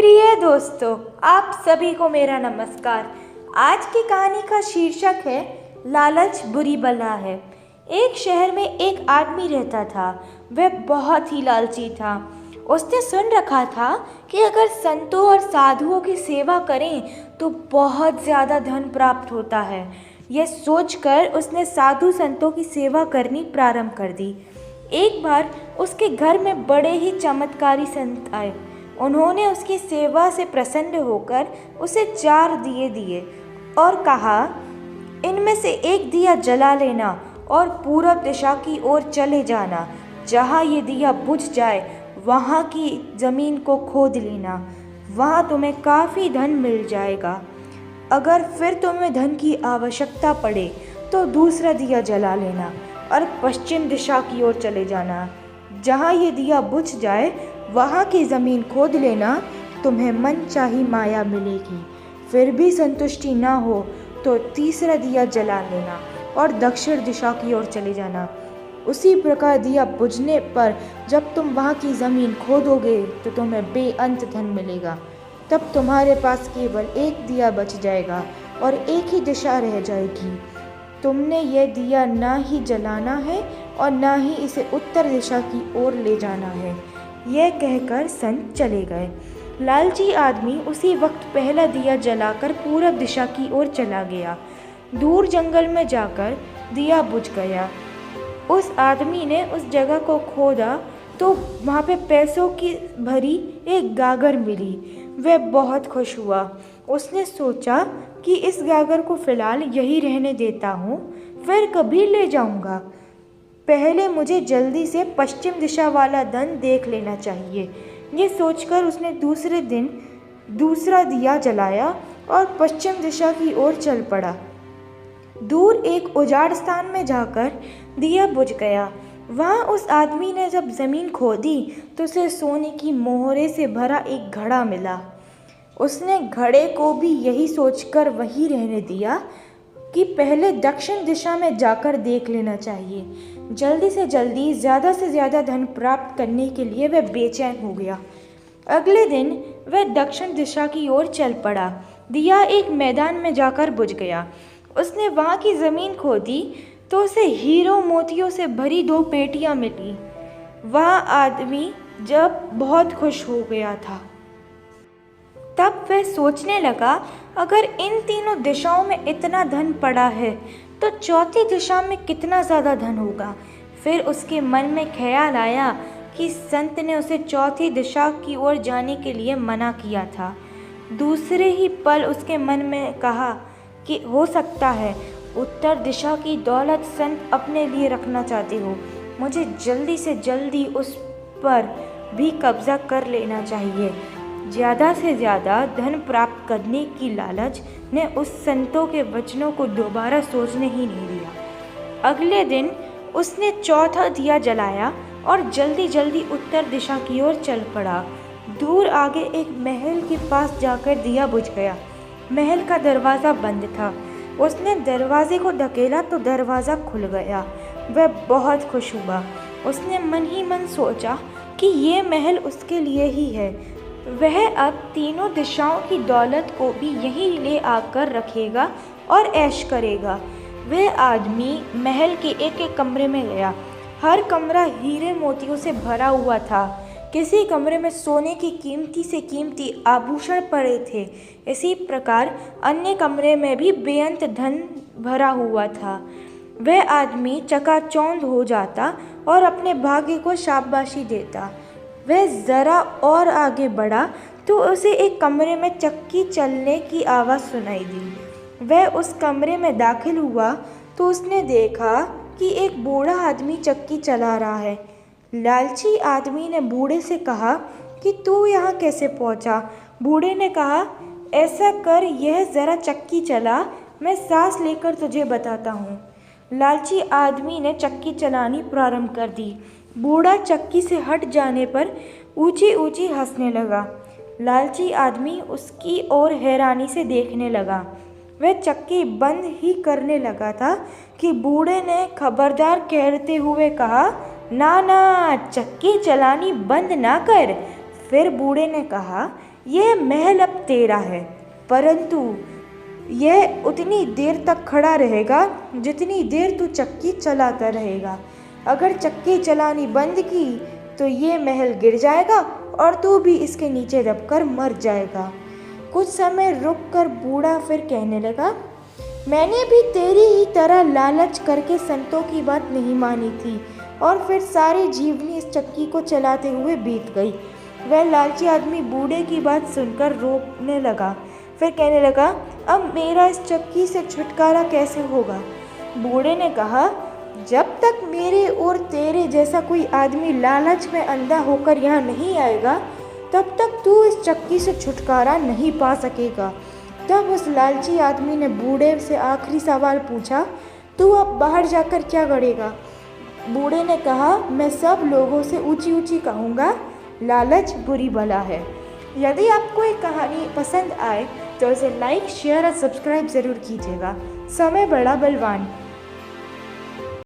प्रिय दोस्तों, आप सभी को मेरा नमस्कार। आज की कहानी का शीर्षक है लालच बुरी बला है। एक शहर में एक आदमी रहता था। वह बहुत ही लालची था। उसने सुन रखा था कि अगर संतों और साधुओं की सेवा करें तो बहुत ज़्यादा धन प्राप्त होता है। यह सोचकर उसने साधु संतों की सेवा करनी प्रारंभ कर दी। एक बार उसके घर में बड़े ही चमत्कारी संत आए। उन्होंने उसकी सेवा से प्रसन्न होकर उसे 4 दिए दिए और कहा, इनमें से एक दिया जला लेना और पूरब दिशा की ओर चले जाना। जहाँ ये दिया बुझ जाए वहाँ की ज़मीन को खोद लेना, वहाँ तुम्हें काफ़ी धन मिल जाएगा। अगर फिर तुम्हें धन की आवश्यकता पड़े तो दूसरा दिया जला लेना और पश्चिम दिशा की ओर चले जाना। जहाँ ये दिया बुझ जाए वहाँ की ज़मीन खोद लेना, तुम्हें मनचाही माया मिलेगी। फिर भी संतुष्टि ना हो तो तीसरा दिया जला लेना और दक्षिण दिशा की ओर चले जाना। उसी प्रकार दिया बुझने पर जब तुम वहाँ की ज़मीन खोदोगे तो तुम्हें बेअंत धन मिलेगा। तब तुम्हारे पास केवल एक दिया बच जाएगा और एक ही दिशा रह जाएगी। तुमने यह दिया ना ही जलाना है और ना ही इसे उत्तर दिशा की ओर ले जाना है। यह कहकर संत चले गए। लालची आदमी उसी वक्त पहला दिया जलाकर पूरब दिशा की ओर चला गया। दूर जंगल में जाकर दिया बुझ गया। उस आदमी ने उस जगह को खोदा तो वहाँ पे पैसों की भरी एक गागर मिली। वह बहुत खुश हुआ। उसने सोचा कि इस गागर को फ़िलहाल यही रहने देता हूँ, फिर कभी ले जाऊँगा। पहले मुझे जल्दी से पश्चिम दिशा वाला धन देख लेना चाहिए। ये सोचकर उसने दूसरे दिन दूसरा दिया जलाया और पश्चिम दिशा की ओर चल पड़ा। दूर एक उजाड़ स्थान में जाकर दिया बुझ गया। वहाँ उस आदमी ने जब ज़मीन खोदी तो उसे सोने की मोहरे से भरा एक घड़ा मिला। उसने घड़े को भी यही सोचकर वहीं रहने दिया कि पहले दक्षिण दिशा में जाकर देख लेना चाहिए। जल्दी से जल्दी ज़्यादा से ज़्यादा धन प्राप्त करने के लिए वह बेचैन हो गया। अगले दिन वह दक्षिण दिशा की ओर चल पड़ा। दिया एक मैदान में जाकर बुझ गया। उसने वहाँ की ज़मीन खोदी तो उसे हीरों मोतियों से भरी 2 पेटियाँ मिली। वह आदमी जब बहुत खुश हो गया था। तब वह सोचने लगा, अगर इन तीनों दिशाओं में इतना धन पड़ा है तो चौथी दिशा में कितना ज़्यादा धन होगा। फिर उसके मन में ख्याल आया कि संत ने उसे चौथी दिशा की ओर जाने के लिए मना किया था। दूसरे ही पल उसके मन में कहा कि हो सकता है उत्तर दिशा की दौलत संत अपने लिए रखना चाहते हो। मुझे जल्दी से जल्दी उस पर भी कब्जा कर लेना चाहिए। ज़्यादा से ज़्यादा धन प्राप्त करने की लालच ने उस संतों के वचनों को दोबारा सोचने ही नहीं दिया। अगले दिन उसने चौथा दिया जलाया और जल्दी जल्दी उत्तर दिशा की ओर चल पड़ा। दूर आगे एक महल के पास जाकर दिया बुझ गया। महल का दरवाज़ा बंद था। उसने दरवाजे को धकेला तो दरवाज़ा खुल गया। वह बहुत खुश हुआ। उसने मन ही मन सोचा कि ये महल उसके लिए ही है। वह अब तीनों दिशाओं की दौलत को भी यहीं ले आकर रखेगा और ऐश करेगा। वह आदमी महल के एक एक कमरे में गया। हर कमरा हीरे मोतियों से भरा हुआ था। किसी कमरे में सोने की कीमती से कीमती आभूषण पड़े थे। इसी प्रकार अन्य कमरे में भी बेअंत धन भरा हुआ था। वह आदमी चकाचौंध हो जाता और अपने भाग्य को शाबाशी देता। वह ज़रा और आगे बढ़ा तो उसे एक कमरे में चक्की चलने की आवाज़ सुनाई दी। वह उस कमरे में दाखिल हुआ तो उसने देखा कि एक बूढ़ा आदमी चक्की चला रहा है। लालची आदमी ने बूढ़े से कहा कि तू यहाँ कैसे पहुँचा? बूढ़े ने कहा, ऐसा कर, यह ज़रा चक्की चला, मैं सांस लेकर तुझे बताता हूँ। लालची आदमी ने चक्की चलानी प्रारंभ कर दी। बूढ़ा चक्की से हट जाने पर ऊंची ऊंची हंसने लगा। लालची आदमी उसकी ओर हैरानी से देखने लगा। वह चक्की बंद ही करने लगा था कि बूढ़े ने खबरदार कहते हुए कहा, ना ना, चक्की चलानी बंद ना कर। फिर बूढ़े ने कहा, यह महल अब तेरा है, परंतु यह उतनी देर तक खड़ा रहेगा जितनी देर तू चक्की चलाता रहेगा। अगर चक्की चलानी बंद की तो ये महल गिर जाएगा और तू भी इसके नीचे दबकर मर जाएगा। कुछ समय रुककर बूढ़ा फिर कहने लगा, मैंने भी तेरी ही तरह लालच करके संतों की बात नहीं मानी थी और फिर सारी जीवनी इस चक्की को चलाते हुए बीत गई। वह लालची आदमी बूढ़े की बात सुनकर रोने लगा, फिर कहने लगा, अब मेरा इस चक्की से छुटकारा कैसे होगा? बूढ़े ने कहा, जब तक मेरे और तेरे जैसा कोई आदमी लालच में अंधा होकर यहाँ नहीं आएगा, तब तक तू इस चक्की से छुटकारा नहीं पा सकेगा। तब उस लालची आदमी ने बूढ़े से आखिरी सवाल पूछा, तू अब बाहर जाकर क्या करेगा? बूढ़े ने कहा, मैं सब लोगों से ऊंची ऊंची कहूँगा, लालच बुरी बला है। यदि आपको ये कहानी पसंद आए तो इसे लाइक, शेयर और सब्सक्राइब ज़रूर कीजिएगा। समय बड़ा बलवान।